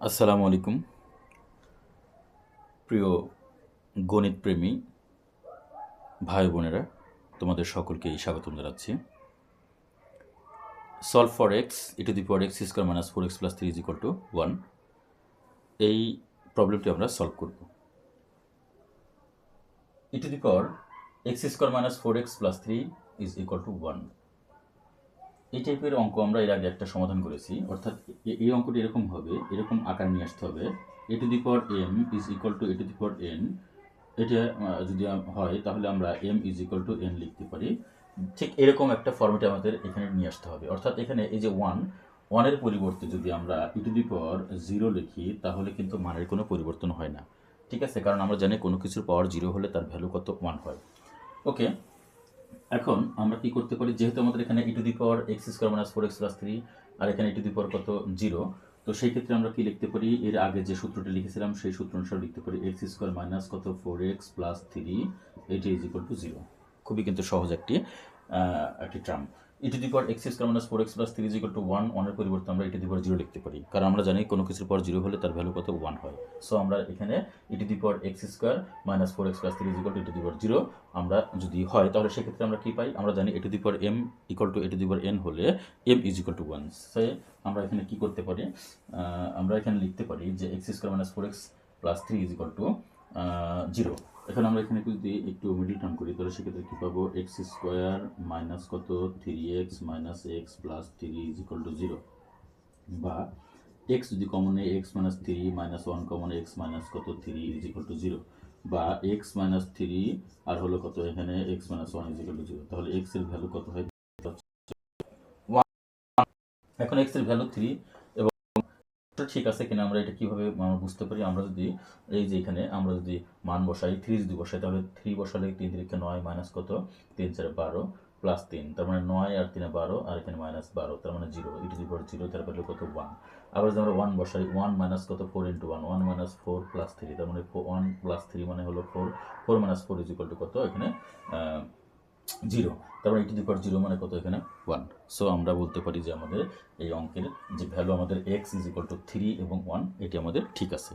আসসালামু আলাইকুম প্রিয় গণিতপ্রেমী ভাই বোনেরা, তোমাদের সকলকেই স্বাগতম জানাচ্ছি। Solve for x e to the power x square minus 4x plus 3 is equal to 1, এই প্রবলেমটি আমরা সলভ করব। E to the power x square minus 4x plus 3 is equal to 1, এই টাইপের অঙ্ক আমরা এর আগে একটা সমাধান করেছি। অর্থাৎ এই অঙ্কটি এরকম হবে, এরকম আকার নিয়ে আসতে হবে। A to the power M is equal to A to the power N. এটা যদি হয় তাহলে আমরা M is equal to N লিখতে পারি। ঠিক এরকম একটা ফর্মেটে আমাদের এখানে নিয়ে আসতে হবে। অর্থাৎ এখানে এই যে ওয়ানের পরিবর্তে যদি আমরা ই টু দি পাওয়ার 0 লিখি তাহলে কিন্তু মানের কোনো পরিবর্তন হয় না। ঠিক আছে, কারণ আমরা জানি কোনো কিছুর পাওয়ার 0 হলে তার ভ্যালু কত 1 হয়। ওকে, এখন আমরা কি করতে পারি, যেহেতু আমাদের এখানে e to the power x square minus 4x plus 3 আর এখানে ই টু দি পাওয়ার কত 0, তো সেই ক্ষেত্রে আমরা কি লিখতে পারি, এর আগে যে সূত্রটি লিখেছিলাম সেই সূত্র অনুসারে লিখতে পারি এক্স স্কোয়ার মাইনাস কত 4x প্লাস 3 এইটা ইজ ইকুয়াল টু 0। খুবই কিন্তু সহজ একটি term. E to the power x square minus 4x plus 3 is equal to 1, ওয়ানের পরিবর্তে আমরা ই টু দি পাওয়ার 0 লিখতে পারি, কারণ আমরা জানি কোনো কিছুর পর 0 হলে তার ভ্যালু কত 1 হয়। সো আমরা এখানে e to the power x square minus 4x plus 3 is equal to e to the power 0 আমরা যদি হয় তাহলে সেক্ষেত্রে আমরা কি পাই, আমরা জানি a to the power m equal to A to the power n হলে এম ইজ ইকুয়াল টু 1। সে আমরা এখানে কি করতে পারি, আমরা এখানে লিখতে পারি যে x square minus 4x plus 3 is equal two 0। এখন আমরা এখানে যদি একটু মিডিল টার্ম করি তাহলে সেক্ষেত্রে কী পাবো, এক্স স্কোয়ার মাইনাস কত 3x minus x plus 3 is equal two 0, বা এক্স যদি কমন নেই x minus 3 minus 1 common x minus কত 3 ইজ ইকুয়াল টু 0, বা এক্স মাইনাস 3 আর হলো কত এখানে x minus 1 is equal two 0। তাহলে এক্স এর ভ্যালু কত হয় 1। এখন এক্স এর ভ্যালু 3 এবং ঠিক আছে কিনা আমরা এটা কিভাবে আমরা বুঝতে পারি, আমরা যদি এই যে এখানে আমরা যদি মান বসাই 3 যদি বসাই তাহলে 3 বসালে 3 3 9 মাইনাস কত 3 4 12 প্লাস 3, তার মানে 9 আর 3 12 আর এখানে মাইনাস 12, তার মানে 0, ই টু দি পাওয়ার 0 তার ভ্যালু কত 1। আবার যদি আমরা 1 বসাই 1 মাইনাস কত 4 ইন্টু 1, 1 মাইনাস 4 প্লাস 3, তার মানে 1 প্লাস 3 মানে হলো 4, 4 মাইনাস 4 ইজ ইকুয়াল টু কত এখানে 0, তার মানে ই টু দি পাওয়ার 0 মানে কত এখানে 1। সো আমরা বলতে পারি যে আমাদের এই অঙ্কের যে ভ্যালু আমাদের এক্স ইজ ইকুয়াল টু 3 এবং 1 এটি আমাদের ঠিক আছে।